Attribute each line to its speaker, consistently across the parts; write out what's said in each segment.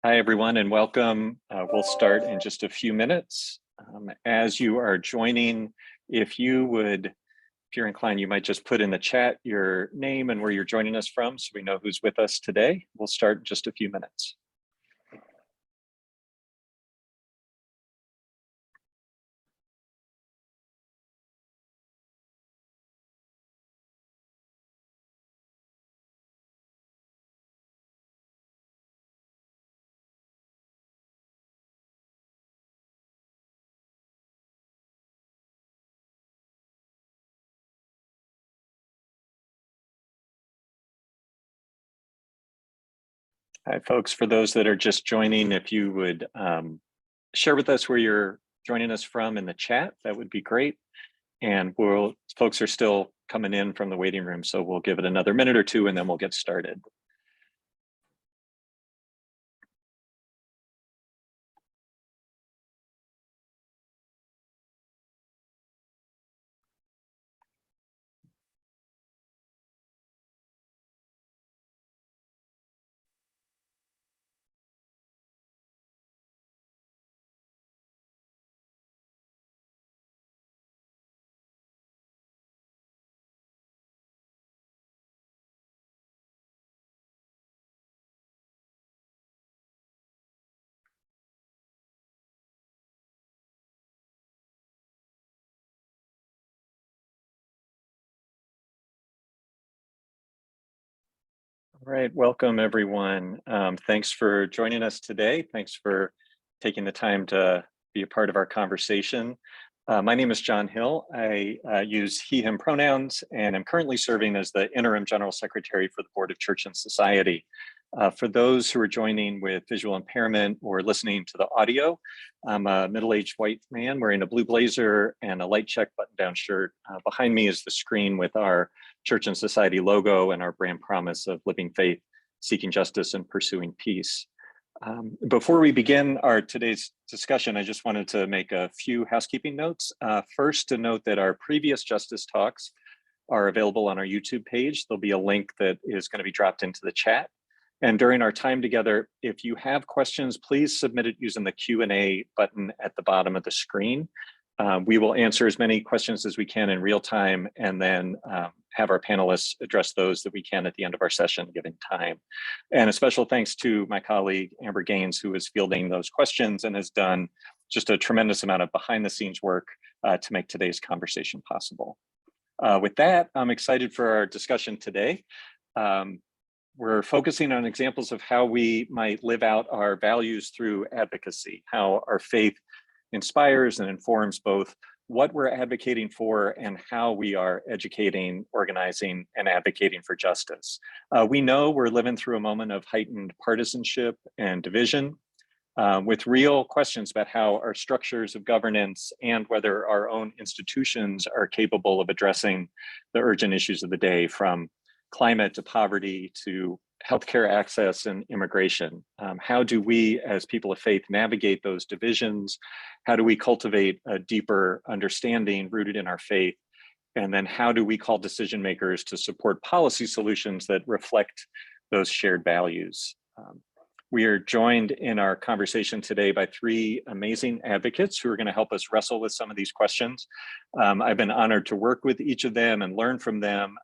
Speaker 1: Hi, everyone, and welcome. We'll start in just a few minutes. As you are joining, if you're inclined, you might just put in the chat your name and where you're joining us from so we know who's with us today. We'll start in just a few minutes. Hi, folks. For those that are just joining, if you would share with us where you're joining us from in the chat, that would be great. And folks are still coming in from the waiting room, so we'll give it another minute or two and then we'll get started. All right, welcome everyone. Thanks for joining us today. Thanks for taking the time to be a part of our conversation. My name is John Hill. I use he, him pronouns, and I'm currently serving as the Interim General Secretary for the Board of Church and Society. For those who are joining with visual impairment or listening to the audio, I'm a middle-aged white man wearing a blue blazer and a light check button-down shirt. Behind me is the screen with our Church and Society logo and our brand promise of living faith, seeking justice, and pursuing peace. Before we begin today's discussion, I just wanted to make a few housekeeping notes. First, to note that our previous justice talks are available on our YouTube page. There'll be a link that is going to be dropped into the chat. And during our time together, if you have questions, please submit it using the Q&A button at the bottom of the screen. We will answer as many questions as we can in real time and then have our panelists address those that we can at the end of our session, given time. And a special thanks to my colleague, Amber Gaines, who is fielding those questions and has done just a tremendous amount of behind the scenes work to make today's conversation possible. With that, I'm excited for our discussion today. We're focusing on examples of how we might live out our values through advocacy, how our faith inspires and informs both what we're advocating for and how we are educating, organizing, and advocating for justice. We know we're living through a moment of heightened partisanship and division, with real questions about how our structures of governance and whether our own institutions are capable of addressing the urgent issues of the day, from climate to poverty to healthcare access and immigration. How do we as people of faith navigate those divisions? How do we cultivate a deeper understanding rooted in our faith? And then how do we call decision makers to support policy solutions that reflect those shared values? We are joined in our conversation today by three amazing advocates who are going to help us wrestle with some of these questions. I've been honored to work with each of them and learn from them,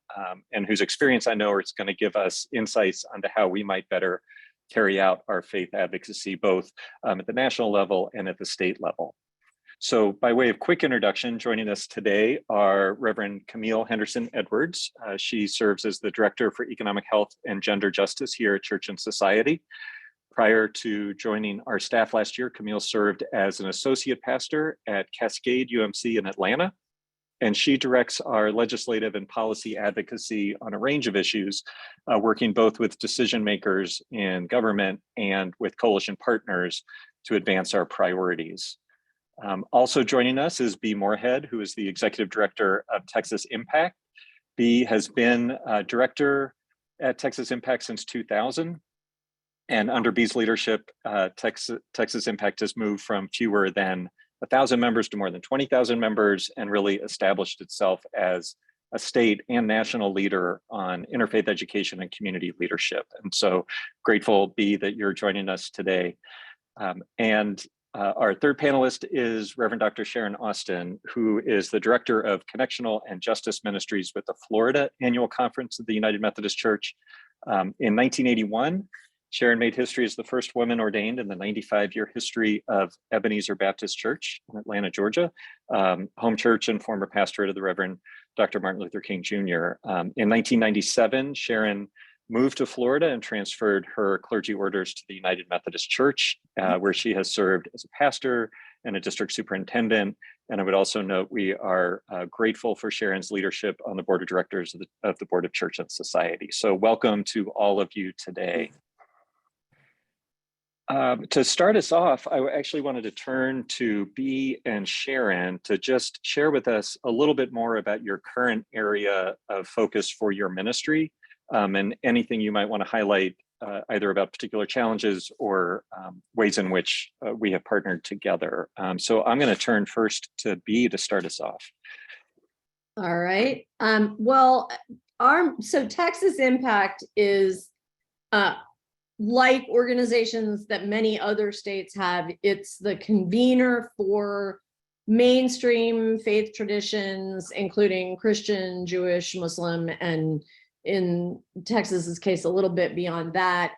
Speaker 1: and whose experience I know is going to give us insights onto how we might better carry out our faith advocacy, both at the national level and at the state level. So by way of quick introduction, joining us today are Reverend Camille Henderson-Edwards. She serves as the Director for Economic Health and Gender Justice here at Church and Society. Prior to joining our staff last year, Camille served as an associate pastor at Cascade UMC in Atlanta, and she directs our legislative and policy advocacy on a range of issues, working both with decision makers in government and with coalition partners to advance our priorities. Also joining us is B. Moorhead, who is the Executive Director of Texas Impact. B has been director at Texas Impact since 2000. And under B's leadership, Texas Impact has moved from fewer than 1,000 members to more than 20,000 members and really established itself as a state and national leader on interfaith education and community leadership. And so grateful, B, that you're joining us today. Our third panelist is Reverend Dr. Sharon Austin, who is the director of Connectional and Justice Ministries with the Florida Annual Conference of the United Methodist Church. In 1981, Sharon made history as the first woman ordained in the 95-year history of Ebenezer Baptist Church in Atlanta, Georgia, home church and former pastorate of the Reverend Dr. Martin Luther King Jr. In 1997, Sharon moved to Florida and transferred her clergy orders to the United Methodist Church, where she has served as a pastor and a district superintendent. And I would also note we are grateful for Sharon's leadership on the board of directors of the Board of Church and Society. So welcome to all of you today. To start us off, I actually wanted to turn to B and Sharon to just share with us a little bit more about your current area of focus for your ministry, and anything you might want to highlight either about particular challenges or ways in which we have partnered together. So I'm going to turn first to B to start us off.
Speaker 2: All right. So Texas Impact is like organizations that many other states have. It's the convener for mainstream faith traditions, including Christian, Jewish, Muslim, and in Texas's case, a little bit beyond that,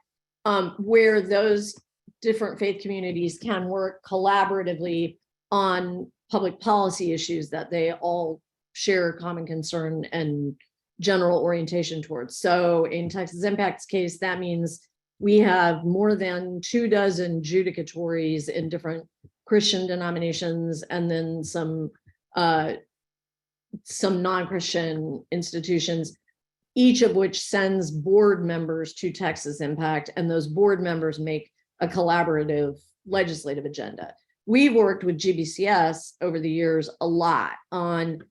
Speaker 2: where those different faith communities can work collaboratively on public policy issues that they all share a common concern and general orientation towards. So in Texas Impact's case, that means we have more than 24 judicatories in different Christian denominations, and then some non-Christian institutions, each of which sends board members to Texas Impact, and those board members make a collaborative legislative agenda. We've worked with GBCS over the years a lot on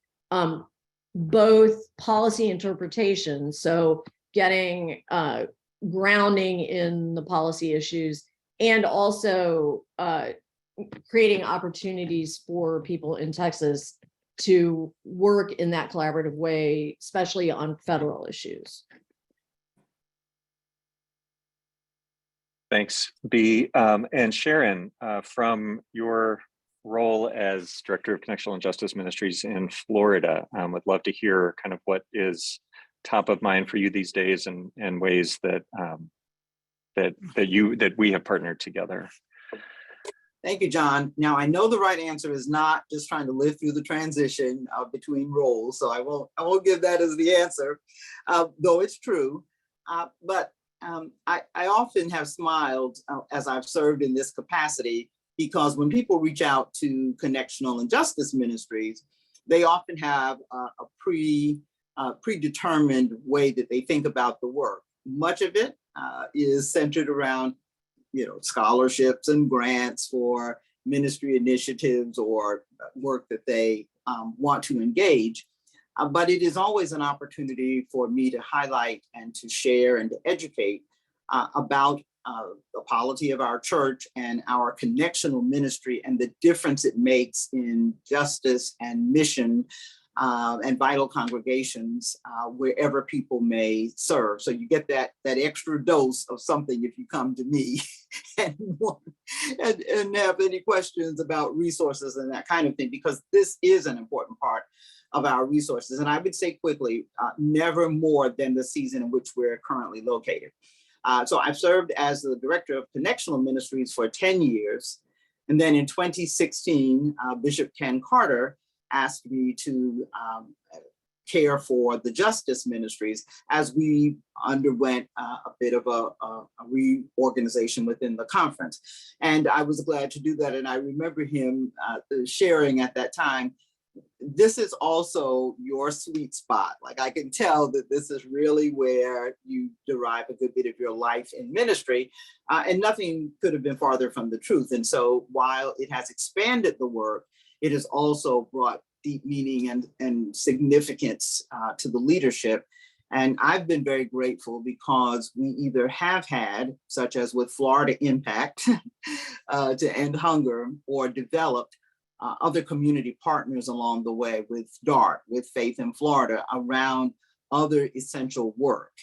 Speaker 2: both policy interpretation, so getting grounding in the policy issues, and also creating opportunities for people in Texas to work in that collaborative way, especially on federal issues.
Speaker 1: Thanks, B. And Sharon, from your role as Director of Connectional and Justice Ministries in Florida, would love to hear kind of what is top of mind for you these days, and ways that that we have partnered together.
Speaker 3: Thank you, John. Now, I know the right answer is not just trying to live through the transition between roles, so I won't give that as the answer, though it's true. But I often have smiled as I've served in this capacity, because when people reach out to Connectional and Justice Ministries, they often have a predetermined way that they think about the work. Much of it is centered around scholarships and grants for ministry initiatives or work that they want to engage. But it is always an opportunity for me to highlight and to share and to educate about the polity of our church and our connectional ministry and the difference it makes in justice and mission and vital congregations wherever people may serve. So you get that extra dose of something if you come to me and have any questions about resources and that kind of thing, because this is an important part of our resources. And I would say quickly, never more than the season in which we're currently located. So I've served as the Director of Connectional Ministries for 10 years. And then in 2016, Bishop Ken Carter asked me to care for the Justice Ministries as we underwent a bit of a reorganization within the conference. And I was glad to do that. And I remember him sharing at that time, this is also your sweet spot. Like, I can tell that this is really where you derive a good bit of your life in ministry, and nothing could have been farther from the truth. And so while it has expanded the work, it has also brought deep meaning and significance to the leadership. And I've been very grateful because we either have had, such as with Florida Impact to end hunger, or developed other community partners along the way with DART, with Faith in Florida, around other essential work.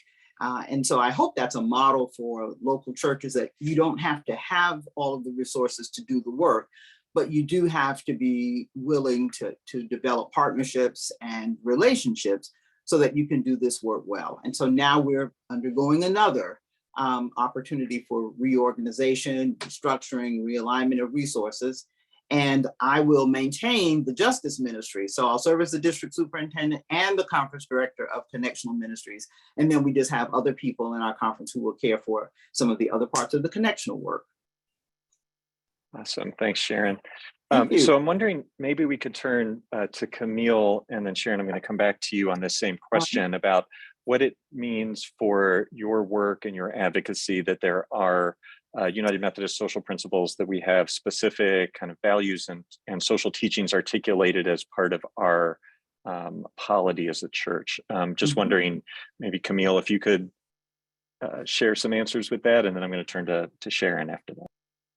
Speaker 3: And so I hope that's a model for local churches, that you don't have to have all of the resources to do the work, but you do have to be willing to develop partnerships and relationships so that you can do this work well. And so now we're undergoing another opportunity for reorganization, restructuring, realignment of resources. And I will maintain the Justice Ministry. So I'll serve as the district superintendent and the conference director of Connectional Ministries. And then we just have other people in our conference who will care for some of the other parts of the Connectional work.
Speaker 1: Awesome. Thanks, Sharon.
Speaker 3: Thank you.
Speaker 1: So I'm wondering, maybe we could turn to Camille, and then Sharon, I'm going to come back to you on this same question about what it means for your work and your advocacy that there are United Methodist social principles, that we have specific kind of values and social teachings articulated as part of our polity as a church. Just wondering, maybe Camille, if you could share some answers with that, and then I'm going to turn to Sharon after that.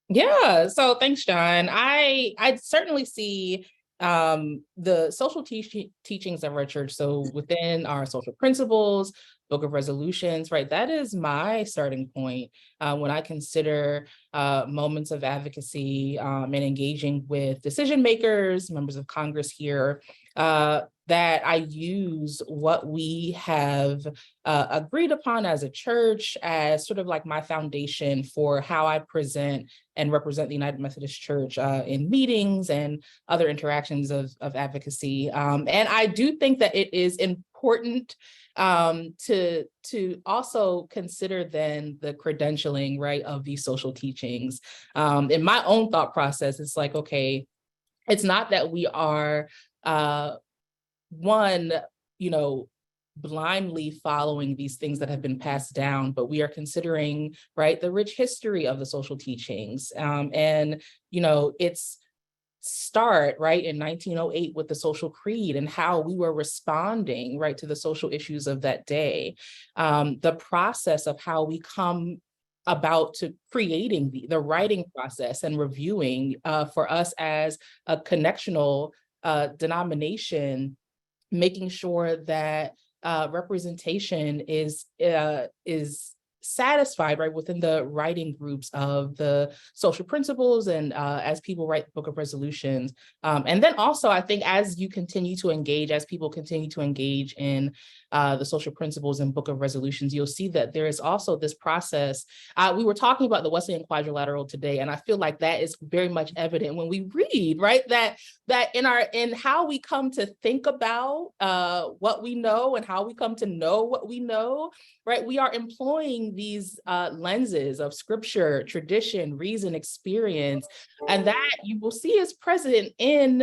Speaker 4: Yeah, so thanks, John. I certainly see the social teachings of our church. So within our social principles, book of resolutions, right? That is my starting point when I consider moments of advocacy and engaging with decision makers, members of Congress here, that I use what we have agreed upon as a church as sort of like my foundation for how I present and represent the United Methodist Church in meetings and other interactions of advocacy. And I do think that it is important to also consider then the credentialing, right, of these social teachings. In my own thought process, it's like, okay, it's not that we are blindly following these things that have been passed down, but we are considering, right, the rich history of the social teachings. And it's start right in 1908 with the social creed and how we were responding, right, to the social issues of that day. The process of how we come about to creating the writing process and reviewing for us as a connectional denomination, making sure that representation is satisfied, right, within the writing groups of the social principles and as people write the book of resolutions. And then also, I think as you continue to engage, as people continue to engage in the social principles and book of resolutions, you'll see that there is also this process. We were talking about the Wesleyan Quadrilateral today, and I feel like that is very much evident when we read, right, that in how we come to think about what we know and how we come to know what we know, right, we are employing these lenses of scripture, tradition, reason, experience, and that you will see is present in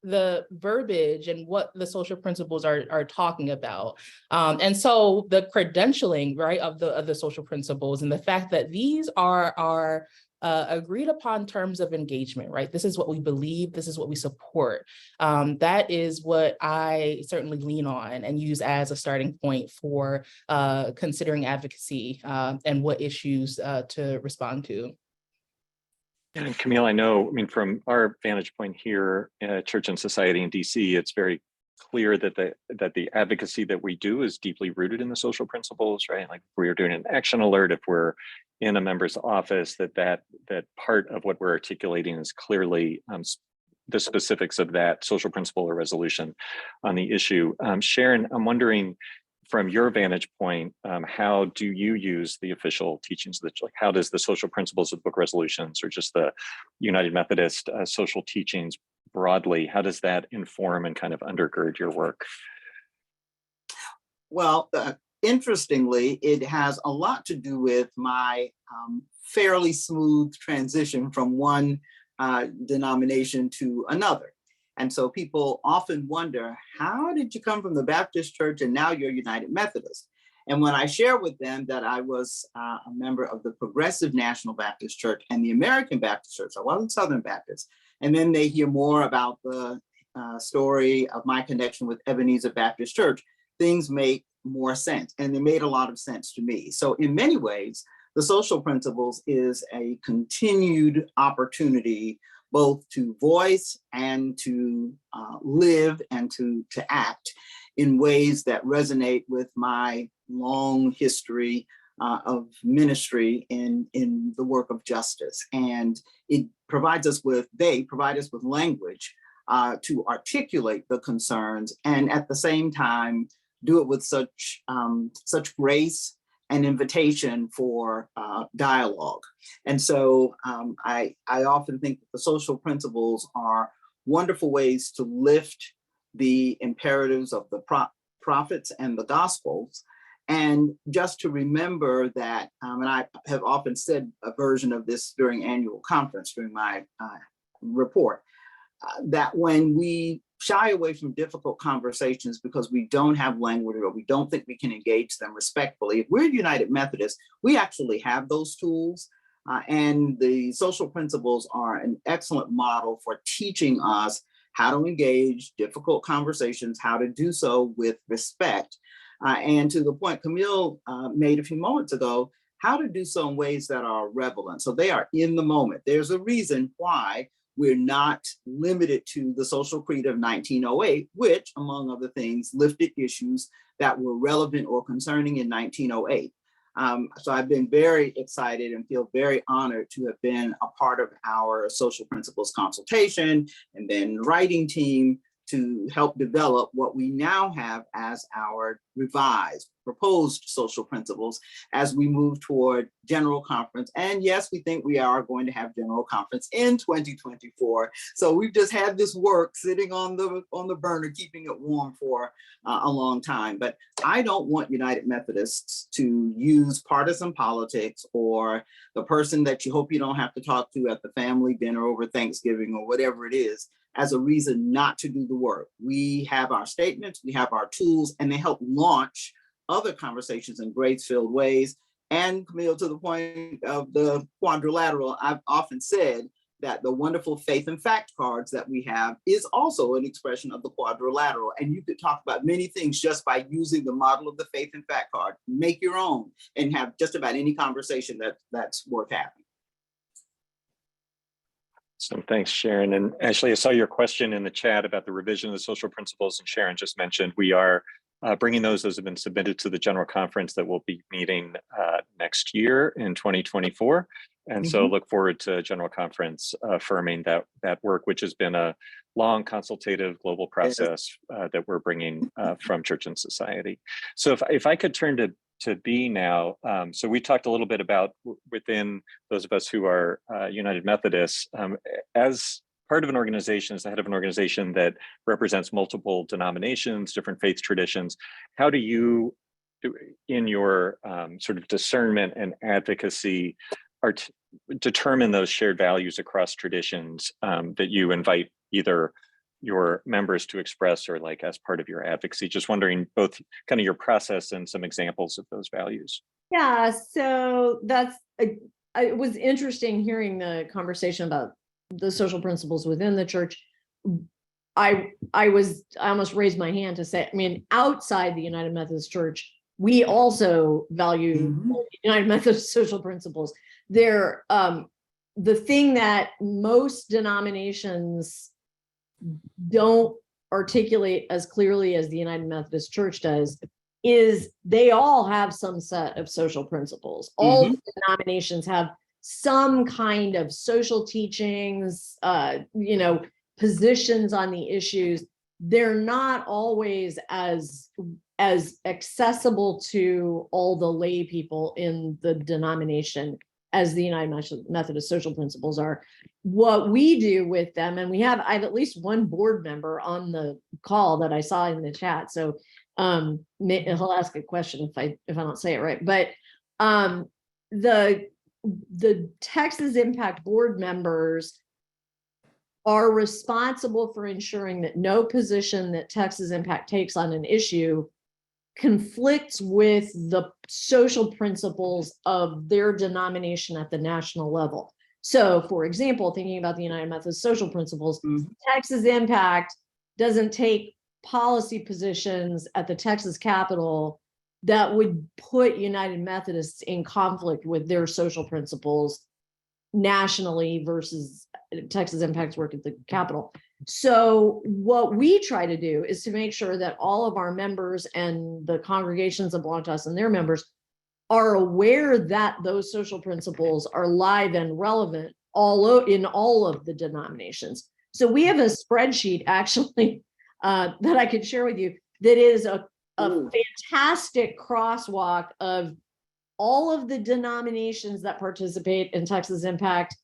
Speaker 4: the verbiage and what the social principles are talking about. And so the credentialing, right, of the social principles and the fact that these are our agreed upon terms of engagement, right? This is what we believe, this is what we support. That is what I certainly lean on and use as a starting point for considering advocacy and what issues to respond to.
Speaker 1: And Camille, I from our vantage point here at Church and Society in DC, it's very clear that the advocacy that we do is deeply rooted in the social principles, right? Like if we are doing an action alert, if we're in a member's office, that part of what we're articulating is clearly the specifics of that social principle or resolution on the issue. Sharon, I'm wondering, from your vantage point, how do you use the official teachings? How does the social principles of book resolutions, or just the United Methodist social teachings broadly, how does that inform and kind of undergird your work?
Speaker 3: Well, interestingly, it has a lot to do with my fairly smooth transition from one denomination to another. And so people often wonder, how did you come from the Baptist church and now you're United Methodist? And when I share with them that I was a member of the Progressive National Baptist Church and the American Baptist Church, I wasn't Southern Baptist. And then they hear more about the story of my connection with Ebenezer Baptist Church, things make more sense. And they made a lot of sense to me. So in many ways, the social principles is a continued opportunity both to voice and to live and to act in ways that resonate with my long history of ministry in the work of justice. And it provides us with, they provide us with language to articulate the concerns, and at the same time, do it with such grace and invitation for dialogue. And so I often think that the social principles are wonderful ways to lift the imperatives of the prophets and the gospels. And just to remember that, and I have often said a version of this during annual conference, during my report, that when we shy away from difficult conversations because we don't have language or we don't think we can engage them respectfully, if we're United Methodists, we actually have those tools. And the social principles are an excellent model for teaching us how to engage difficult conversations, how to do so with respect. And to the point Camille made a few moments ago, how to do so in ways that are relevant. So they are in the moment. There's a reason why we're not limited to the social creed of 1908, which, among other things, lifted issues that were relevant or concerning in 1908. So I've been very excited and feel very honored to have been a part of our social principles consultation and then writing team to help develop what we now have as our revised, proposed social principles as we move toward General Conference. And yes, we think we are going to have General Conference in 2024. So we've just had this work sitting on the burner, keeping it warm for a long time. But I don't want United Methodists to use partisan politics or the person that you hope you don't have to talk to at the family dinner over Thanksgiving or whatever it is as a reason not to do the work. We have our statements, we have our tools, and they help launch other conversations in grace-filled ways. And Camille, to the point of the quadrilateral, I've often said that the wonderful faith and fact cards that we have is also an expression of the quadrilateral. And you could talk about many things just by using the model of the faith and fact card. Make your own and have just about any conversation that's worth having.
Speaker 1: So thanks, Sharon. And Ashley, I saw your question in the chat about the revision of the social principles, and Sharon just mentioned we are bringing those have been submitted to the General Conference that will be meeting next year in 2024. And so look forward to General Conference affirming that work, which has been a long consultative global process that we're bringing from church and society. So if I could turn to B now. So we talked a little bit about within those of us who are United Methodists, as part of an organization, as the head of an organization that represents multiple denominations, different faith traditions, how do you, in your sort of discernment and advocacy, determine those shared values across traditions that you invite either your members to express or like as part of your advocacy? Just wondering both kind of your process and some examples of those values.
Speaker 2: Yeah, so it was interesting hearing the conversation about the social principles within the church. I almost raised my hand to say, I mean, outside the United Methodist Church, we also value United Methodist social principles. They're the thing that most denominations don't articulate as clearly as the United Methodist Church does is they all have some set of social principles. All denominations have some kind of social teachings, positions on the issues. They're not always as accessible to all the lay people in the denomination as the United Methodist social principles are. What we do with them, and I have at least one board member on the call that I saw in the chat. So he'll ask a question if I don't say it right. But the Texas Impact board members are responsible for ensuring that no position that Texas Impact takes on an issue conflicts with the social principles of their denomination at the national level. So, for example, thinking about the United Methodist social principles, Texas Impact doesn't take policy positions at the Texas Capitol that would put United Methodists in conflict with their social principles nationally versus Texas Impact's work at the Capitol. So what we try to do is to make sure that all of our members and the congregations that belong to us and their members are aware that those social principles are live and relevant in all of the denominations. So we have a spreadsheet actually that I could share with you that is a fantastic crosswalk of all of the denominations that participate in Texas Impact,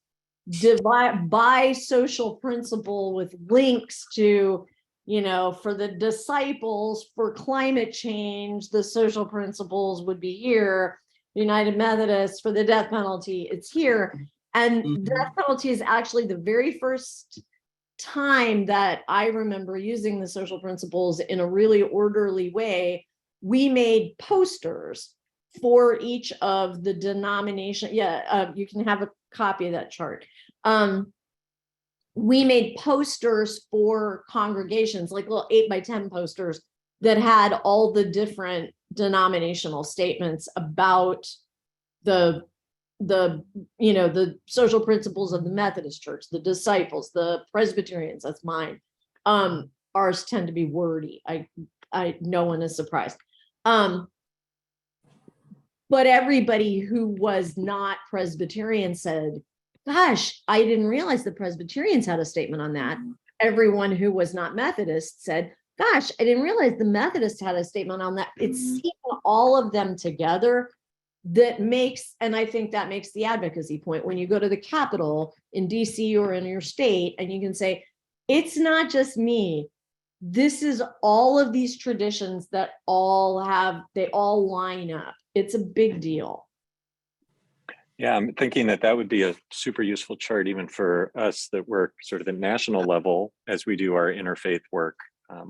Speaker 2: divide by social principle with links to, for the disciples, for climate change, the social principles would be here. United Methodists, for the death penalty, it's here. And death penalty is actually the very first time that I remember using the social principles in a really orderly way. We made posters for each of the denomination. You can have a copy of that chart. We made posters for congregations, like little 8x10 posters that had all the different denominational statements about the social principles of the Methodist Church, the disciples, the Presbyterians. That's mine. Ours tend to be wordy. No one is surprised. But everybody who was not Presbyterian said, gosh, I didn't realize the Presbyterians had a statement on that. Everyone who was not Methodist said, gosh, I didn't realize the Methodists had a statement on that. It's seeing all of them together that makes, and I think that makes the advocacy point when you go to the Capitol in DC or in your state, and you can say, it's not just me. This is all of these traditions that they all line up. It's a big deal.
Speaker 1: Yeah, I'm thinking that would be a super useful chart even for us that work sort of at national level as we do our interfaith work.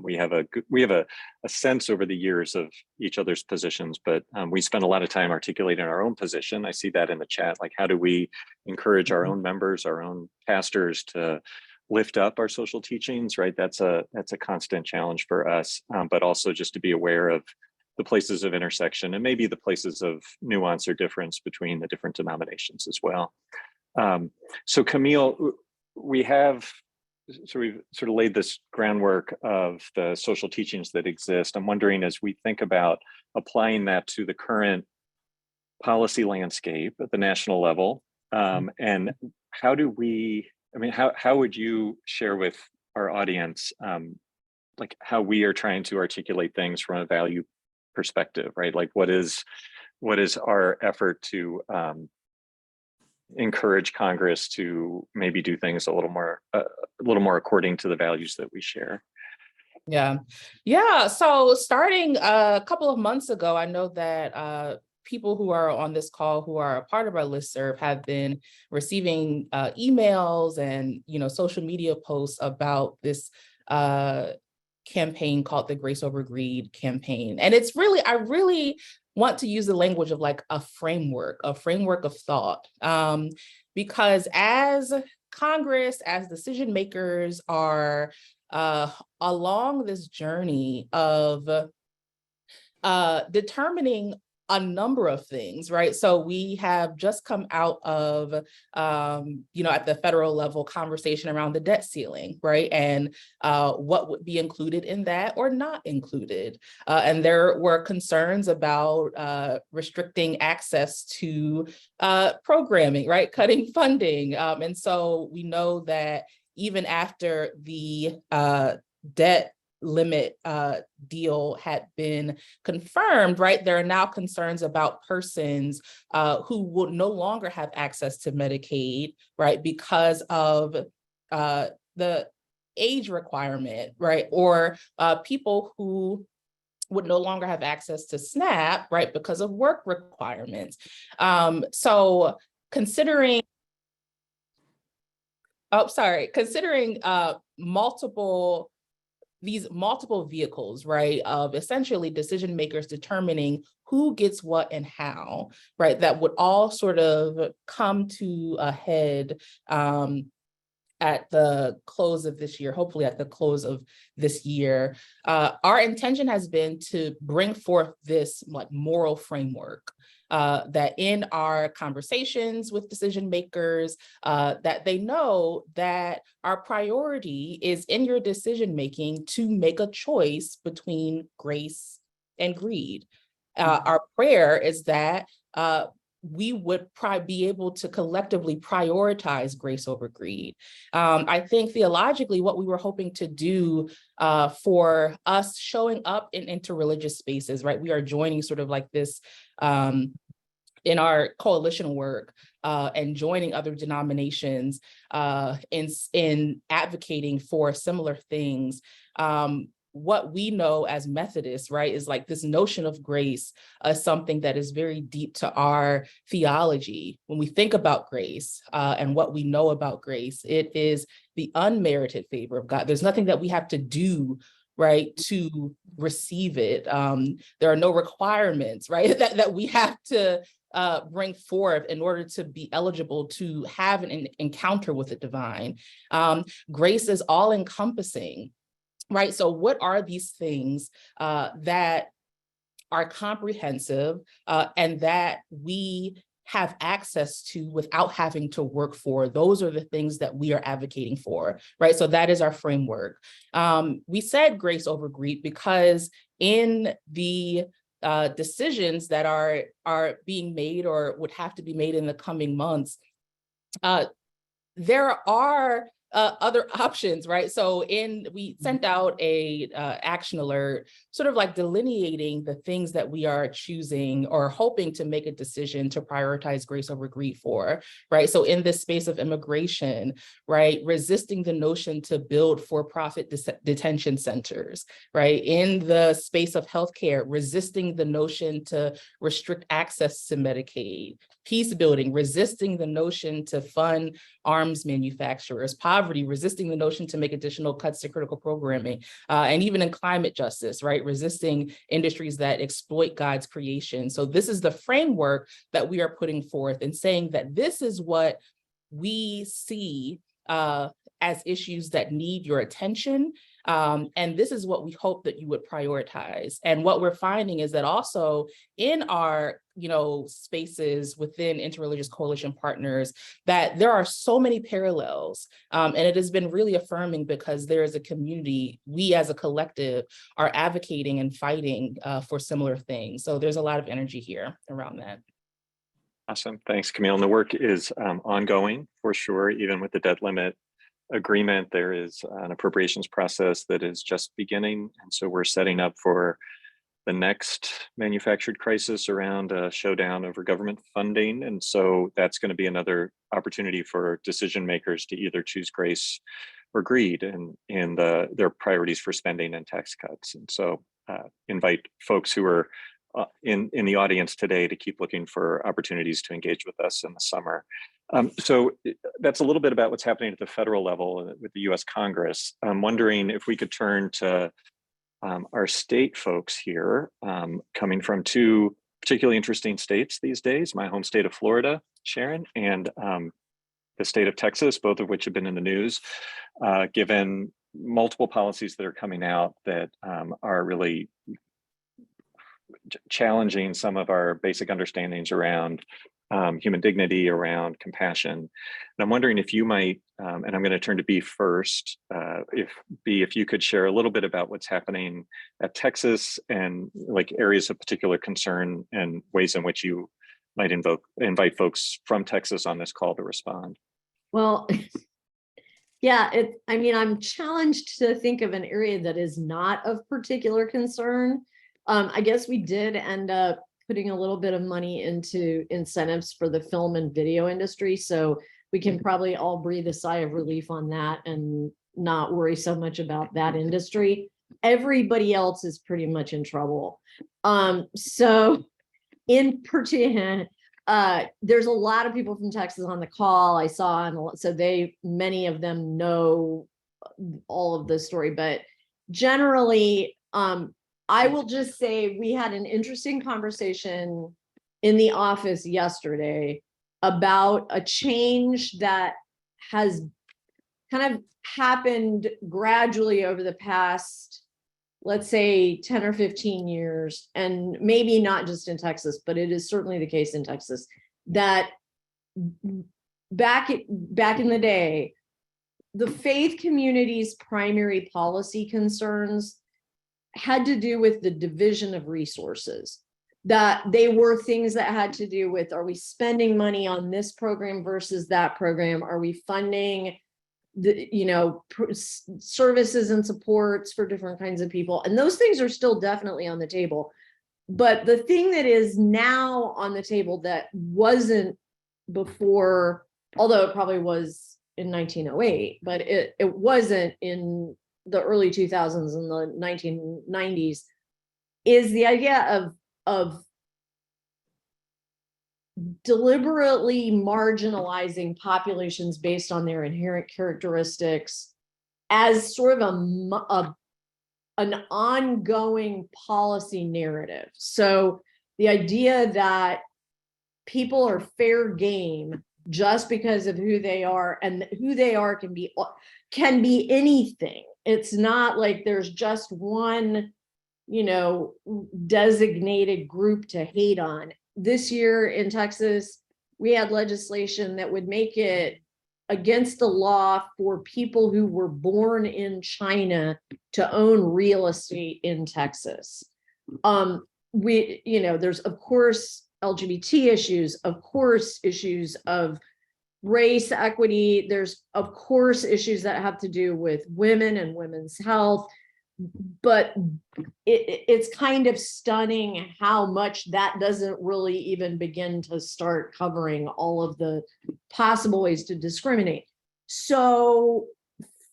Speaker 1: We have a sense over the years of each other's positions, but we spend a lot of time articulating our own position. I see that in the chat. Like, how do we encourage our own members, our own pastors to lift up our social teachings? Right, that's a constant challenge for us, but also just to be aware of the places of intersection and maybe the places of nuance or difference between the different denominations as well. So Camille, we've sort of laid this groundwork of the social teachings that exist. I'm wondering, as we think about applying that to the current policy landscape at the national level, and how would you share with our audience, like how we are trying to articulate things from a value perspective, right? Like what is our effort to encourage Congress to maybe do things a little more according to the values that we share?
Speaker 4: Yeah. So starting a couple of months ago, I know that people who are on this call who are a part of our listserv have been receiving emails and social media posts about this campaign called the Grace Over Greed campaign. And it's really, I really want to use the language of like a framework of thought, because as Congress, as decision makers are along this journey of determining a number of things, right? So we have just come out of, at the federal level, conversation around the debt ceiling, right? And what would be included in that or not included. And there were concerns about restricting access to programming, right? Cutting funding. And so we know that even after the debt limit deal had been confirmed, right, there are now concerns about persons who will no longer have access to Medicaid, right, because of the age requirement, right, or people who would no longer have access to SNAP, right, because of work requirements. So considering these multiple vehicles, right, of essentially decision makers determining who gets what and how, right, that would all sort of come to a head at the close of this year, hopefully at the close of this year. Our intention has been to bring forth this like moral framework that in our conversations with decision makers, that they know that our priority is in your decision making to make a choice between grace and greed. Our prayer is that we would be able to collectively prioritize grace over greed. I think theologically, what we were hoping to do for us showing up in interreligious spaces, right? We are joining sort of like this in our coalition work and joining other denominations in advocating for similar things. What we know as Methodists, right, is like this notion of grace as something that is very deep to our theology. When we think about grace and what we know about grace, it is the unmerited favor of God. There's nothing that we have to do, right, to receive it. There are no requirements, right, that we have to bring forth in order to be eligible to have an encounter with the divine. Grace is all encompassing. Right. So what are these things that are comprehensive and that we have access to without having to work for? Those are the things that we are advocating for. Right. So that is our framework. We said grace over greed because in the decisions that are being made or would have to be made in the coming months, there are other options, right? So we sent out a action alert, sort of like delineating the things that we are choosing or hoping to make a decision to prioritize grace over greed for, right? So in this space of immigration, right, resisting the notion to build for-profit detention centers, right? In the space of healthcare, resisting the notion to restrict access to Medicaid, peace building, resisting the notion to fund arms manufacturers, poverty, resisting the notion to make additional cuts to critical programming, and even in climate justice, right? Resisting industries that exploit God's creation. So this is the framework that we are putting forth and saying that this is what we see as issues that need your attention. And this is what we hope that you would prioritize. And what we're finding is that also in our spaces within interreligious coalition partners, that there are so many parallels. And it has been really affirming because there is a community, we as a collective are advocating and fighting for similar things. So there's a lot of energy here around that.
Speaker 1: Awesome. Thanks, Camille. And the work is ongoing for sure, even with the debt limit agreement. There is an appropriations process that is just beginning. And so we're setting up for the next manufactured crisis around a showdown over government funding. And so that's going to be another opportunity for decision makers to either choose grace or greed in their priorities for spending and tax cuts. And so invite folks who are in the audience today to keep looking for opportunities to engage with us in the summer. So that's a little bit about what's happening at the federal level with the US Congress. I'm wondering if we could turn to our state folks here, coming from two particularly interesting states these days, my home state of Florida, Sharon, and the state of Texas, both of which have been in the news, given multiple policies that are coming out that are really challenging some of our basic understandings around human dignity, around compassion. And I'm wondering if you might, and I'm going to turn to B first, if you could share a little bit about what's happening at Texas and like areas of particular concern and ways in which you might invite folks from Texas on this call to respond.
Speaker 2: Well, yeah, I'm challenged to think of an area that is not of particular concern. I guess we did end up putting a little bit of money into incentives for the film and video industry. So we can probably all breathe a sigh of relief on that and not worry so much about that industry. Everybody else is pretty much in trouble. So in particular, there's a lot of people from Texas on the call I saw, and so many of them know all of the story, but generally, I will just say we had an interesting conversation in the office yesterday about a change that has kind of happened gradually over the past, let's say 10 or 15 years, and maybe not just in Texas, but it is certainly the case in Texas, that back in the day, the faith community's primary policy concerns had to do with the division of resources. That they were things that had to do with, are we spending money on this program versus that program? Are we funding the, services and supports for different kinds of people? And those things are still definitely on the table. But the thing that is now on the table that wasn't before, although it probably was in 1908, but it wasn't in the early 2000s and the 1990s, is the idea of deliberately marginalizing populations based on their inherent characteristics as sort of an ongoing policy narrative. So the idea that people are fair game just because of who they are, and who they are can be anything. It's not like there's just one, designated group to hate on. This year in Texas, we had legislation that would make it against the law for people who were born in China to own real estate in Texas. There's of course LGBT issues, of course issues of race equity. There's of course issues that have to do with women and women's health. But it's kind of stunning how much that doesn't really even begin to start covering all of the possible ways to discriminate. So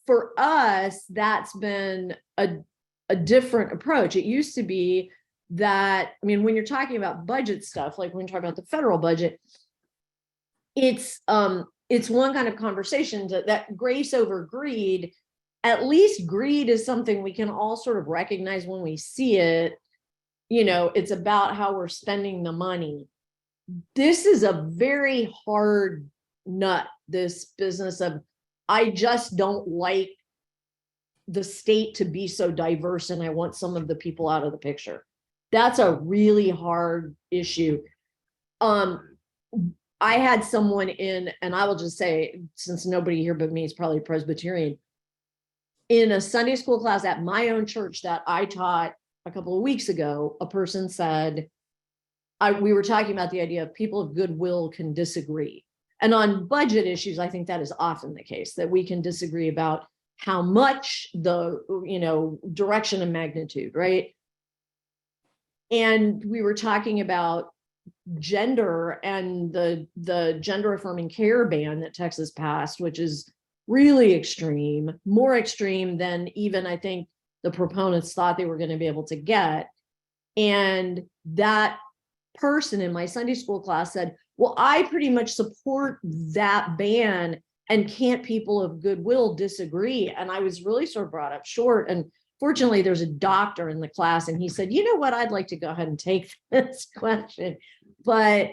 Speaker 2: for us, that's been a different approach. It used to be that, when you're talking about budget stuff, like when you're talking about the federal budget, it's one kind of conversation that grace over greed. At least greed is something we can all sort of recognize when we see it. It's about how we're spending the money. This is a very hard nut, this business of, I just don't like the state to be so diverse and I want some of the people out of the picture. That's a really hard issue. I had someone in, and I will just say, since nobody here but me is probably Presbyterian, in a Sunday school class at my own church that I taught a couple of weeks ago, a person said, we were talking about the idea of people of goodwill can disagree. And on budget issues, I think that is often the case, that we can disagree about how much, the direction and magnitude, right? And we were talking about gender and the gender affirming care ban that Texas passed, which is really extreme, more extreme than even I think the proponents thought they were going to be able to get. And that person in my Sunday school class said, well, I pretty much support that ban, and can't people of goodwill disagree? And I was really sort of brought up short. And fortunately, there's a doctor in the class, and he said, you know what, I'd like to go ahead and take this question. But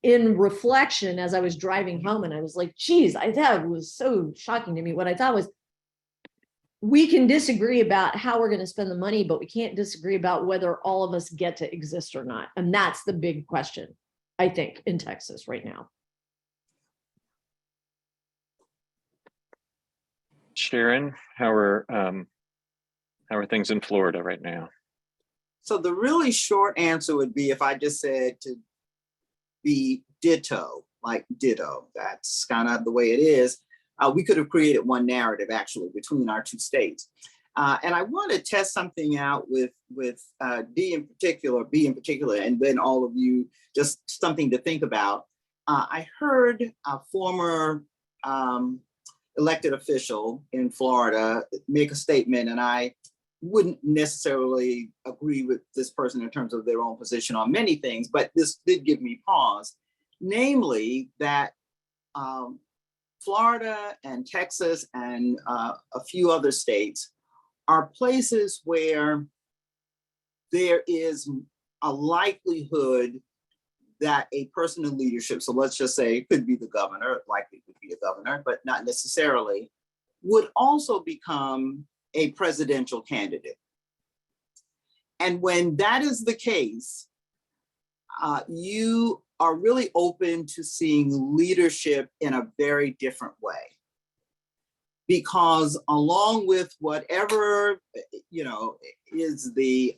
Speaker 2: in reflection, as I was driving home, and I was like, geez, I thought it was so shocking to me. What I thought was, we can disagree about how we're going to spend the money, but we can't disagree about whether all of us get to exist or not. And that's the big question, I think, in Texas right now.
Speaker 1: Sharon, how are things in Florida right now?
Speaker 3: So the really short answer would be, if I just said to be ditto, like ditto, that's kind of the way it is. We could have created one narrative actually between our two states. And I want to test something out with B in particular, and then all of you, just something to think about. I heard a former elected official in Florida make a statement, and I wouldn't necessarily agree with this person in terms of their own position on many things, but this did give me pause, namely that Florida and Texas and a few other states are places where there is a likelihood that a person in leadership, so let's just say it could be the governor, likely could be a governor, but not necessarily, would also become a presidential candidate. And when that is the case, you are really open to seeing leadership in a very different way. Because along with whatever, is the,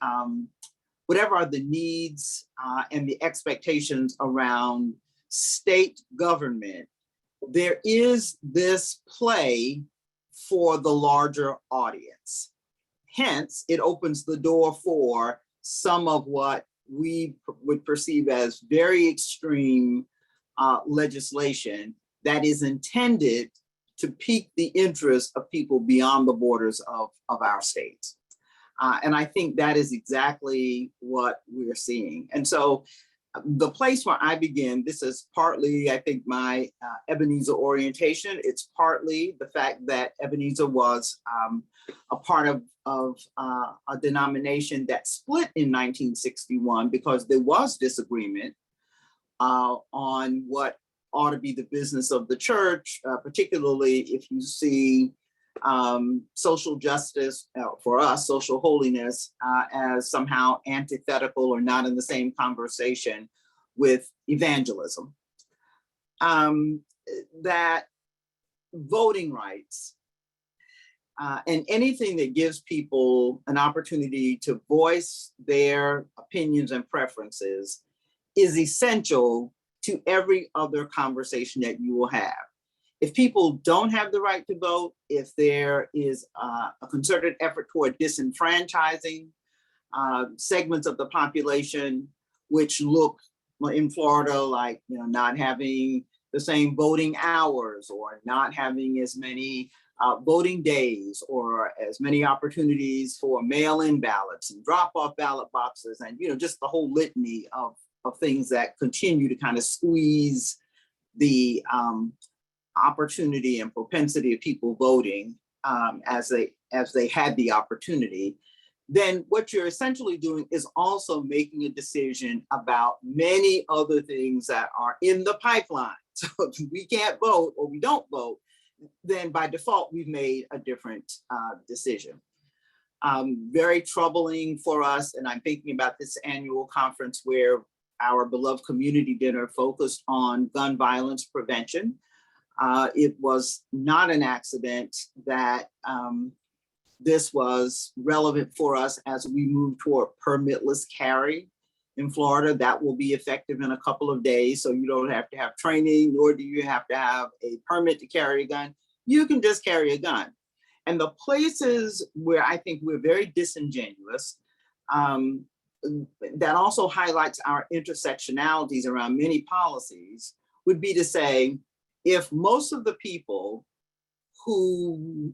Speaker 3: whatever are the needs and the expectations around state government, there is this play for the larger audience. Hence, it opens the door for some of what we would perceive as very extreme legislation that is intended to pique the interest of people beyond the borders of our states. And I think that is exactly what we're seeing. And so the place where I begin, this is partly, I think, my Ebenezer orientation. It's partly the fact that Ebenezer was a part of a denomination that split in 1961 because there was disagreement on what ought to be the business of the church, particularly if you see social justice, for us, social holiness, as somehow antithetical or not in the same conversation with evangelism. That voting rights and anything that gives people an opportunity to voice their opinions and preferences is essential to every other conversation that you will have. If people don't have the right to vote, if there is a concerted effort toward disenfranchising segments of the population, which look in Florida like not having the same voting hours or not having as many voting days or as many opportunities for mail-in ballots and drop-off ballot boxes and just the whole litany of things that continue to kind of squeeze the opportunity and propensity of people voting as they had the opportunity, then what you're essentially doing is also making a decision about many other things that are in the pipeline. So if we can't vote or we don't vote, then by default, we've made a different decision. Very troubling for us, and I'm thinking about this annual conference where our beloved community dinner focused on gun violence prevention. It was not an accident that this was relevant for us as we move toward permitless carry in Florida. That will be effective in a couple of days. So you don't have to have training, nor do you have to have a permit to carry a gun. You can just carry a gun. And the places where I think we're very disingenuous, that also highlights our intersectionalities around many policies, would be to say, if most of the people who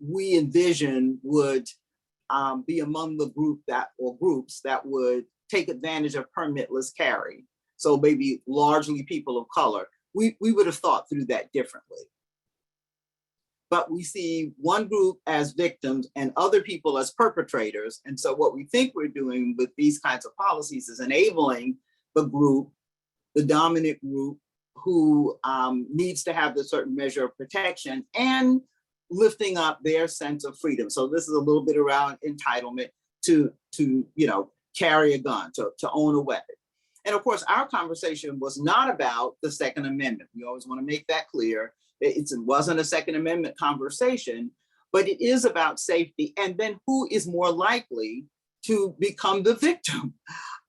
Speaker 3: we envision would be among the groups that would take advantage of permitless carry, so maybe largely people of color, we would have thought through that differently. But we see one group as victims and other people as perpetrators. And so what we think we're doing with these kinds of policies is enabling the group, the dominant group, who needs to have a certain measure of protection and lifting up their sense of freedom. So this is a little bit around entitlement to carry a gun, to own a weapon. And of course, our conversation was not about the Second Amendment. We always want to make that clear. It wasn't a Second Amendment conversation, but it is about safety. And then who is more likely to become the victim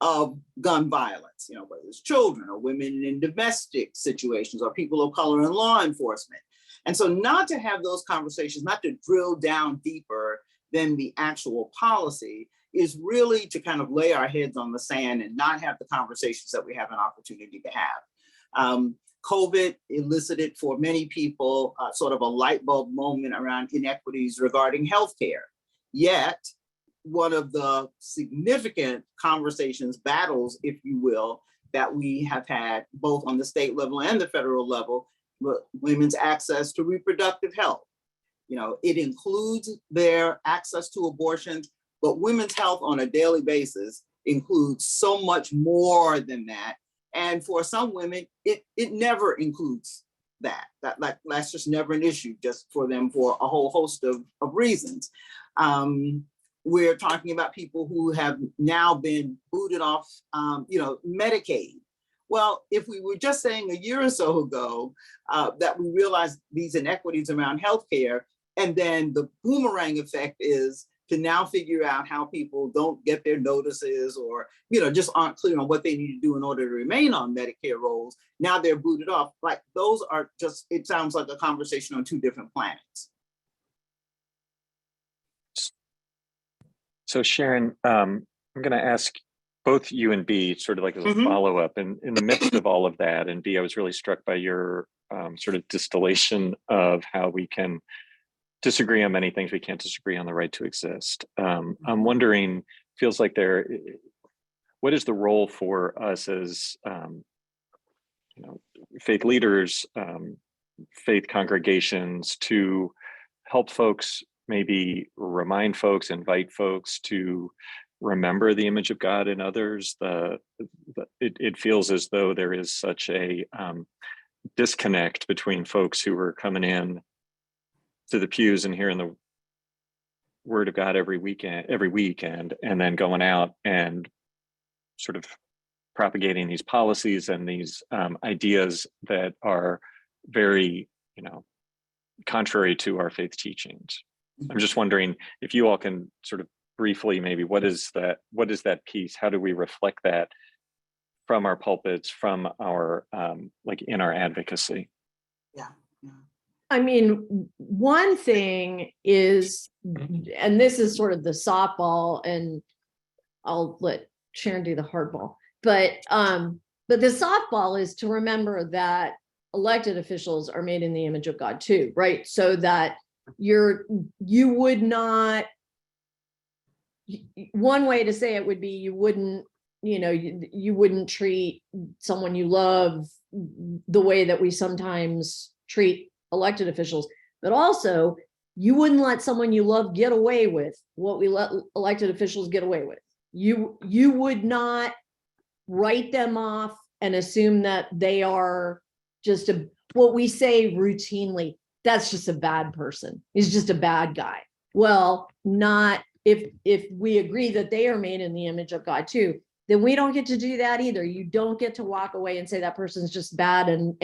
Speaker 3: of gun violence, whether it's children or women in domestic situations or people of color in law enforcement. And so not to have those conversations, not to drill down deeper than the actual policy, is really to kind of lay our heads on the sand and not have the conversations that we have an opportunity to have. COVID elicited for many people sort of a light bulb moment around inequities regarding healthcare. Yet, one of the significant conversations, battles, if you will, that we have had both on the state level and the federal level, women's access to reproductive health. It includes their access to abortions, but women's health on a daily basis includes so much more than that. And for some women, it never includes That's just never an issue just for them for a whole host of reasons. We're talking about people who have now been booted off, Medicaid. Well, if we were just saying a year or so ago that we realized these inequities around healthcare, and then the boomerang effect is to now figure out how people don't get their notices or, just aren't clear on what they need to do in order to remain on Medicare rolls. Now they're booted off. Like those are just, it sounds like a conversation on two different planets.
Speaker 1: So Sharon, I'm going to ask both you and B sort of like as a follow-up, and in the midst of all of that, and B, I was really struck by your sort of distillation of how we can disagree on many things. We can't disagree on the right to exist. I'm wondering, feels like what is the role for us as faith leaders, faith congregations to help folks, maybe remind folks, invite folks to remember the image of God in others? It feels as though there is such a disconnect between folks who are coming in to the pews and hearing the word of God every weekend, and then going out and sort of propagating these policies and these ideas that are very, contrary to our faith teachings. I'm just wondering if you all can sort of briefly, maybe what is that piece? How do we reflect that from our pulpits, from our in our advocacy?
Speaker 3: Yeah.
Speaker 2: I mean, one thing is, and this is sort of the softball, and I'll let Sharon do the hardball, but the softball is to remember that elected officials are made in the image of God too, right? So that you would not, one way to say it would be you wouldn't treat someone you love the way that we sometimes treat elected officials, but also you wouldn't let someone you love get away with what we let elected officials get away with. You would not write them off and assume that they are just what we say routinely, that's just a bad person. He's just a bad guy. Well, not if we agree that they are made in the image of God too, then we don't get to do that either. You don't get to walk away and say that person's just bad and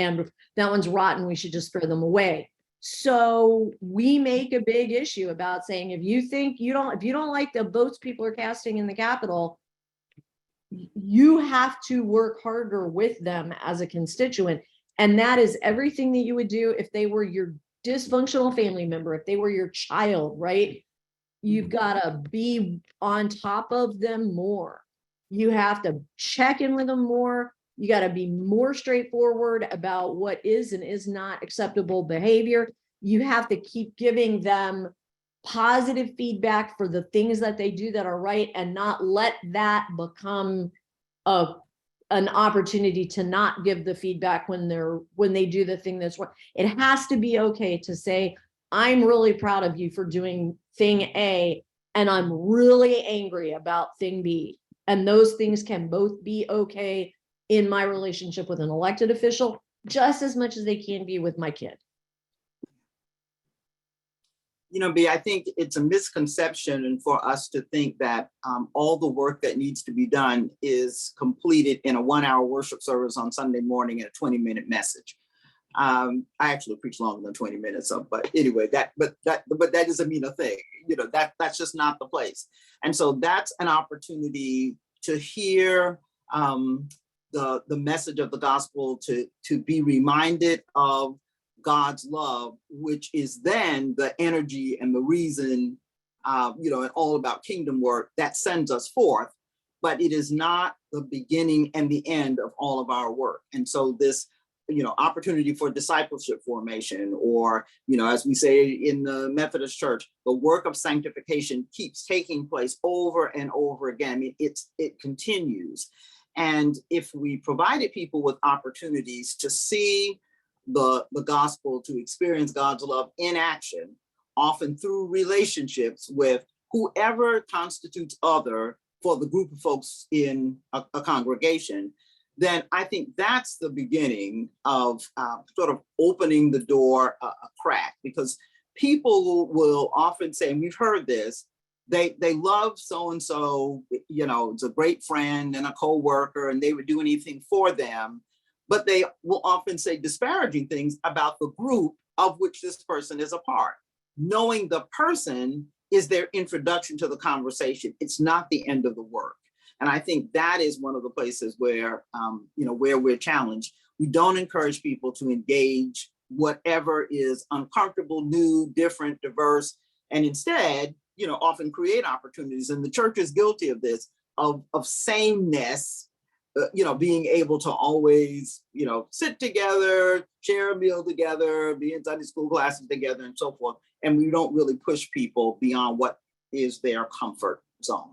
Speaker 2: that one's rotten, we should just throw them away. So we make a big issue about saying, if you don't like the votes people are casting in the Capitol, you have to work harder with them as a constituent. And that is everything that you would do if they were your dysfunctional family member, if they were your child, right? You've got to be on top of them more. You have to check in with them more. You got to be more straightforward about what is and is not acceptable behavior. You have to keep giving them positive feedback for the things that they do that are right, and not let that become an opportunity to not give the feedback when they do the thing that's wrong. It has to be okay to say, I'm really proud of you for doing thing A, and I'm really angry about thing B. And those things can both be okay in my relationship with an elected official, just as much as they can be with my kid.
Speaker 3: B, I think it's a misconception for us to think that all the work that needs to be done is completed in a 1-hour worship service on Sunday morning and a 20-minute message. I actually preach longer than 20 minutes, but anyway, that doesn't mean a thing. That's just not the place. And so that's an opportunity to hear the message of the gospel, to be reminded of God's love, which is then the energy and the reason, and all about kingdom work that sends us forth. But it is not the beginning and the end of all of our work. And so this, opportunity for discipleship formation, or, as we say in the Methodist Church, the work of sanctification keeps taking place over and over again. It continues. And if we provided people with opportunities to see the gospel, to experience God's love in action, often through relationships with whoever constitutes other for the group of folks in a congregation, then I think that's the beginning of sort of opening the door a crack, because people will often say, and we've heard this, they love so-and-so, you know, it's a great friend and a co-worker, and they would do anything for them, but they will often say disparaging things about the group of which this person is a part. Knowing the person is their introduction to the conversation. It's not the end of the work. And I think that is one of the places where, you know, where we're challenged. We don't encourage people to engage whatever is uncomfortable, new, different, diverse, and instead, you know, often create opportunities. And the church is guilty of this, of sameness, you know, being able to always, you know, sit together, share a meal together, be in Sunday school classes together, and so forth. And we don't really push people beyond what is their comfort zone.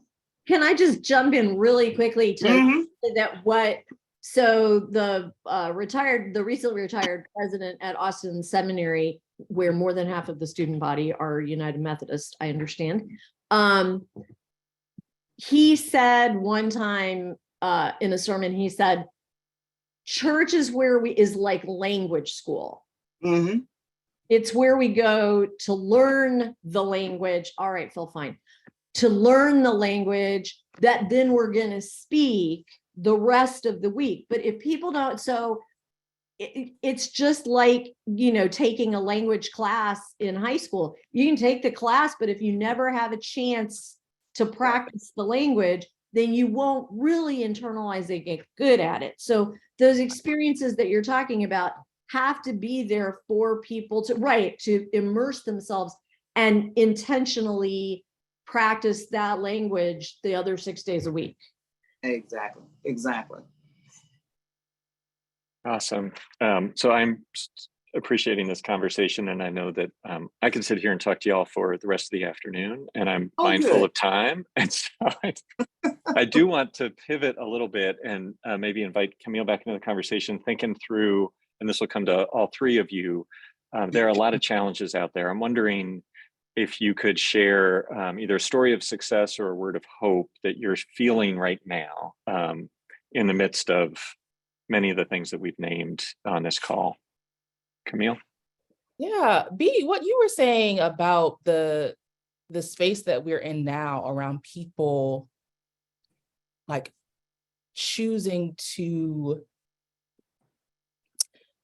Speaker 2: Can I just jump in really quickly to that? So the recently retired president at Austin Seminary, where more than half of the student body are United Methodist, I understand. He said one time in a sermon, he said, church is like language school.
Speaker 3: Mm-hmm.
Speaker 2: It's where we go to learn the language. All right, Phil, fine. To learn the language that then we're going to speak the rest of the week. But if people don't, so it's just like, you know, taking a language class in high school. You can take the class, but if you never have a chance to practice the language, then you won't really internalize it, get good at it. So those experiences that you're talking about have to be there for people to immerse themselves and intentionally practice that language the other 6 days a week.
Speaker 3: Exactly.
Speaker 1: Awesome. So I'm appreciating this conversation, and I know that I can sit here and talk to y'all for the rest of the afternoon, and I'm mindful of time. And so I do want to pivot a little bit and maybe invite Camille back into the conversation, thinking through, and this will come to all three of you. There are a lot of challenges out there. I'm wondering if you could share either a story of success or a word of hope that you're feeling right now in the midst of many of the things that we've named on this call. Camille?
Speaker 4: Yeah, B, what you were saying about the space that we're in now around people like choosing to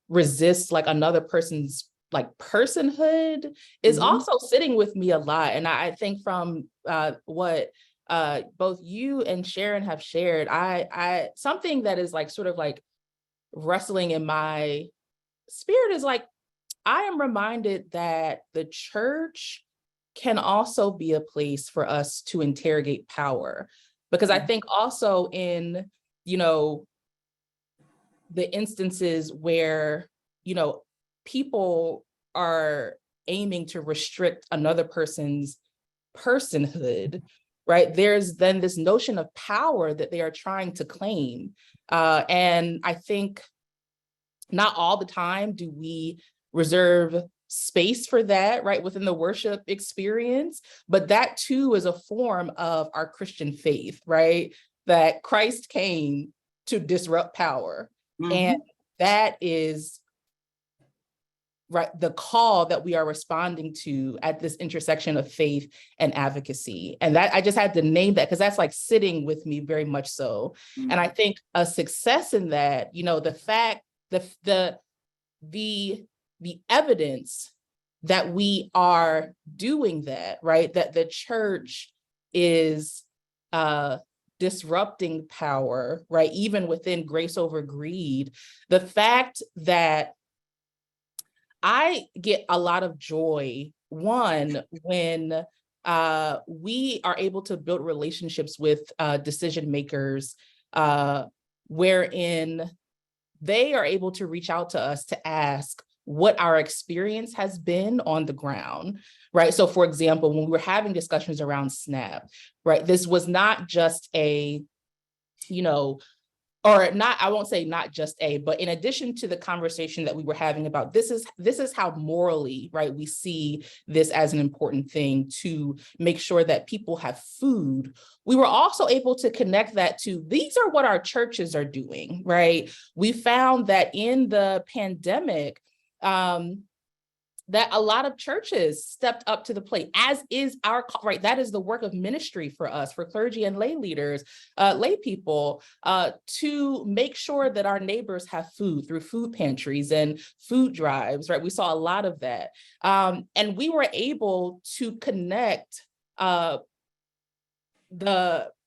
Speaker 4: resist like another person's like personhood is also sitting with me a lot. And I think from what both you and Sharon have shared, I something that is like sort of like wrestling in my spirit is like, I am reminded that the church can also be a place for us to interrogate power. Because I think also in, you know, the instances where, you know, people are aiming to restrict another person's personhood, right? There's then this notion of power that they are trying to claim. And I think not all the time do we reserve space for that, right, within the worship experience, but that too is a form of our Christian faith, right? That Christ came to disrupt power. And that is right, the call that we are responding to at this intersection of faith and advocacy. And that I just had to name that because that's like sitting with me very much so. And I think a success in that, you know, the fact, the evidence that we are doing that, right? That the church is disrupting power, right? Even within grace over greed. The fact that I get a lot of joy, one, when we are able to build relationships with decision makers wherein they are able to reach out to us to ask what our experience has been on the ground, right? So for example, when we were having discussions around SNAP, right, this was not just a, you know, or not, I won't say not just a, but in addition to the conversation that we were having about this is how morally, right, we see this as an important thing to make sure that people have food. We were also able to connect that to, these are what our churches are doing, right? We found that in the pandemic, that a lot of churches stepped up to the plate, as is our, right, that is the work of ministry for us, for clergy and lay leaders, lay people, to make sure that our neighbors have food through food pantries and food drives, right? We saw a lot of that. And we were able to connect the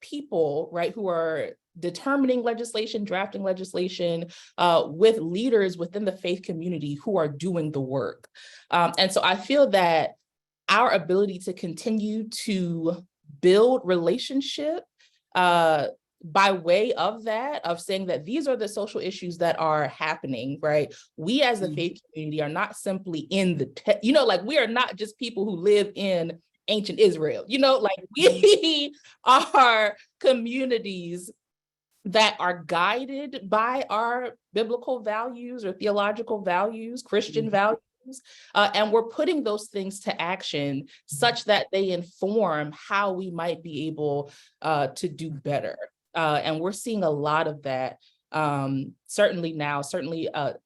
Speaker 4: people, right, who are determining legislation, drafting legislation, with leaders within the faith community who are doing the work. And so I feel that our ability to continue to build relationship by way of that, of saying that these are the social issues that are happening, right? We as the faith community are not simply in the, like we are not just people who live in ancient Israel, like we are communities that are guided by our biblical values or theological values, Christian values, and we're putting those things to action such that they inform how we might be able to do better. And we're seeing a lot of that certainly now,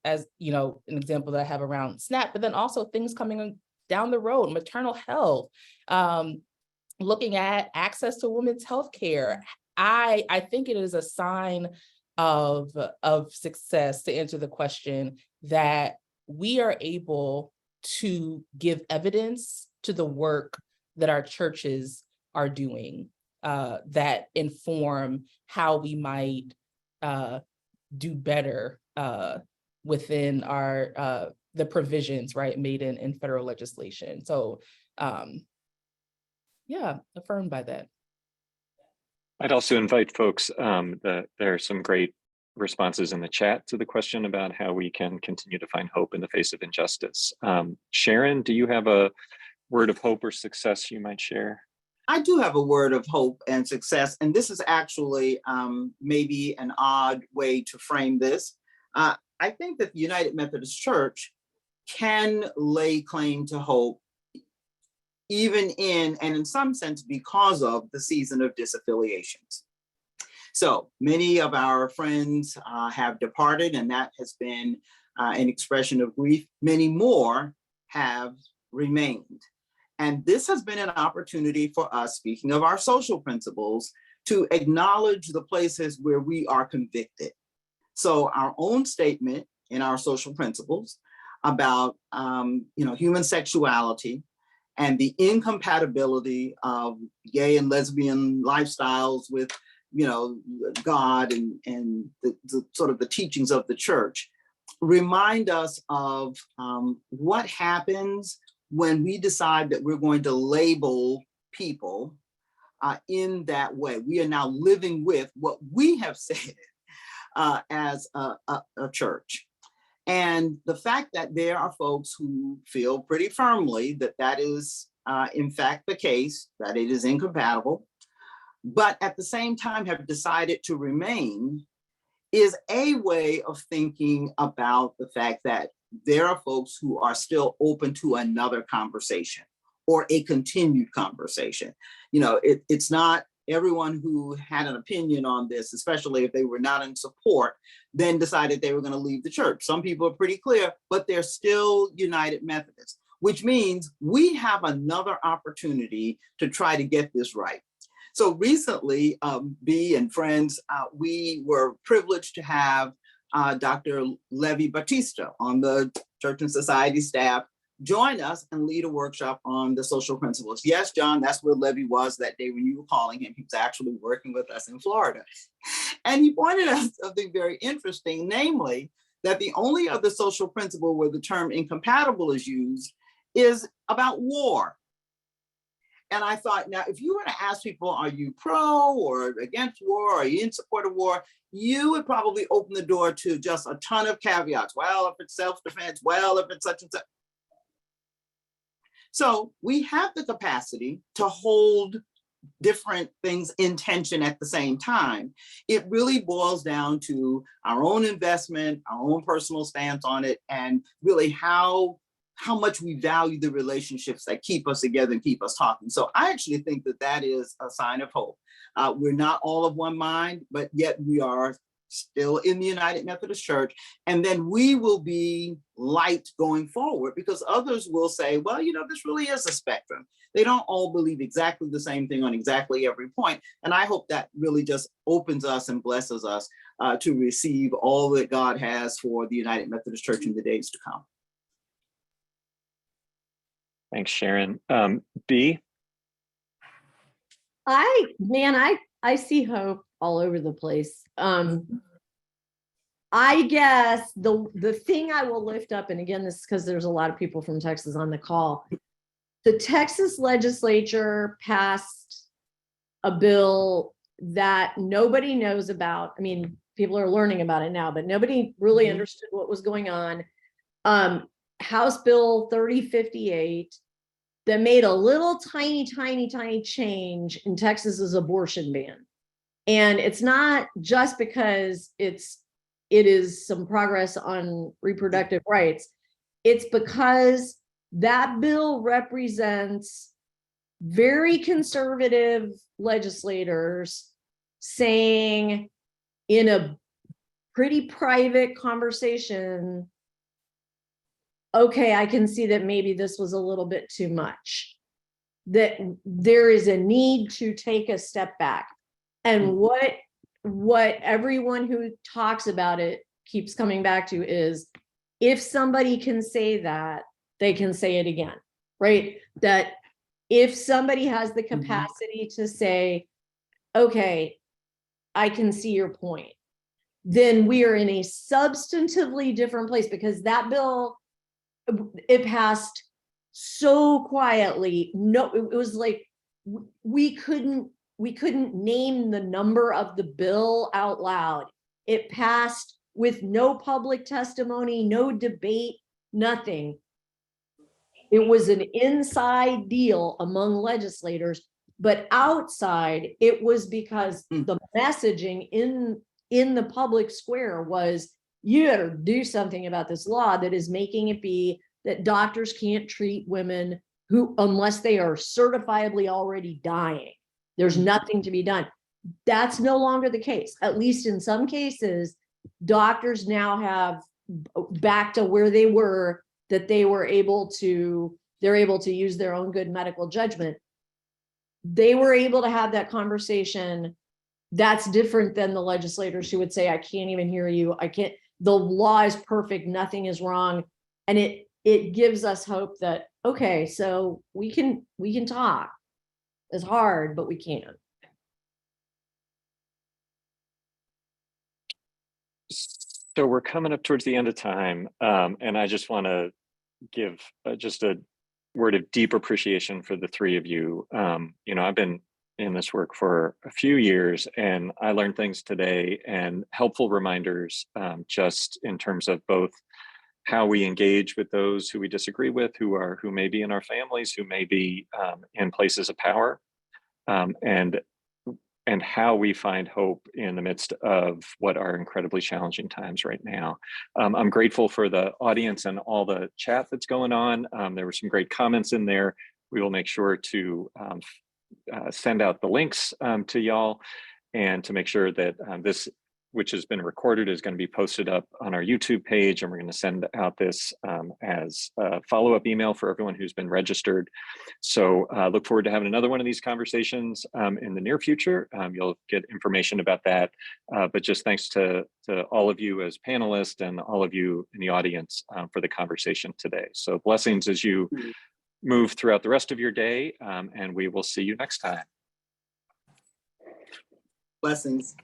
Speaker 4: as an example that I have around SNAP, but then also things coming down the road, maternal health, looking at access to women's health care. I think it is a sign of success, to answer the question, that we are able to give evidence to the work that our churches are doing, that inform how we might do better within our the provisions, right, made in federal legislation. So yeah, affirmed by that.
Speaker 1: I'd also invite folks that there are some great responses in the chat to the question about how we can continue to find hope in the face of injustice. Sharon, do you have a word of hope or success you might share?
Speaker 3: I do have a word of hope and success, and this is actually maybe an odd way to frame this. I think that the United Methodist Church can lay claim to hope even in, and in some sense, because of the season of disaffiliations. So many of our friends have departed, and that has been an expression of grief. Many more have remained. And this has been an opportunity for us, speaking of our social principles, to acknowledge the places where we are convicted. So our own statement in our social principles about human sexuality and the incompatibility of gay and lesbian lifestyles with God and the sort of the teachings of the church remind us of what happens when we decide that we're going to label people in that way. We are now living with what we have said as a church. And the fact that there are folks who feel pretty firmly that that is in fact the case, that it is incompatible, but at the same time have decided to remain, is a way of thinking about the fact that there are folks who are still open to another conversation or a continued conversation. It's not everyone who had an opinion on this, especially if they were not in support, then decided they were going to leave the church. Some people are pretty clear, but they're still United Methodists, which means we have another opportunity to try to get this right. So recently, B and friends, we were privileged to have Dr. Levy Batista on the Church and Society staff join us and lead a workshop on the social principles. Yes, John, that's where Levy was that day when you were calling him. He was actually working with us in Florida. And he pointed out something very interesting, namely that the only other social principle where the term incompatible is used is about war. And I thought, now, if you were to ask people, are you pro or against war? Are you in support of war? You would probably open the door to just a ton of caveats. Well, if it's self-defense, well, if it's such and such. So we have the capacity to hold different things in tension at the same time. It really boils down to our own investment, our own personal stance on it, and really how much we value the relationships that keep us together and keep us talking. So I actually think that that is a sign of hope. We're not all of one mind, but yet we are still in the United Methodist Church. And then we will be light going forward, because others will say, well, you know, this really is a spectrum. They don't all believe exactly the same thing on exactly every point. And I hope that really just opens us and blesses us to receive all that God has for the United Methodist Church in the days to come.
Speaker 1: Thanks, Sharon. B?
Speaker 2: I see hope all over the place. I guess the thing I will lift up, and again, this is because there's a lot of people from Texas on the call. The Texas legislature passed a bill that nobody knows about. I mean, people are learning about it now, but nobody really understood what was going on. House Bill 3058 that made a little tiny change in Texas's abortion ban. And it's not just because it is some progress on reproductive rights. It's because that bill represents very conservative legislators saying in a pretty private conversation, okay, I can see that maybe this was a little bit too much, that there is a need to take a step back. And what everyone who talks about it keeps coming back to is, if somebody can say that, they can say it again, right? That if somebody has the capacity to say, okay, I can see your point, then we are in a substantively different place, because that bill, it passed so quietly. No, it was like we couldn't name the number of the bill out loud. It passed with no public testimony, no debate, nothing. It was an inside deal among legislators, but outside it was because the messaging in the public square was, you gotta do something about this law that is making it be that doctors can't treat women who, unless they are certifiably already dying. There's nothing to be done. That's no longer the case. At least in some cases, doctors now have back to where they were, that they're able to use their own good medical judgment. They were able to have that conversation. That's different than the legislators who would say, I can't even hear you. I can't, the law is perfect. Nothing is wrong. And it gives us hope that, okay, so we can talk. It's hard, but we can.
Speaker 1: So we're coming up towards the end of time, and I just want to give just a word of deep appreciation for the three of you. You know, I've been in this work for a few years, and I learned things today and helpful reminders, just in terms of both how we engage with those who we disagree with, who may be in our families, who may be in places of power, and how we find hope in the midst of what are incredibly challenging times right now. I'm grateful for the audience and all the chat that's going on. There were some great comments in there. We will make sure to send out the links to y'all, and to make sure that this, which has been recorded, is going to be posted up on our YouTube page, and we're going to send out this as a follow-up email for everyone who's been registered. So look forward to having another one of these conversations in the near future. You'll get information about that, but just thanks to all of you as panelists and all of you in the audience for the conversation today. So blessings as you move throughout the rest of your day, and we will see you next time.
Speaker 3: Blessings.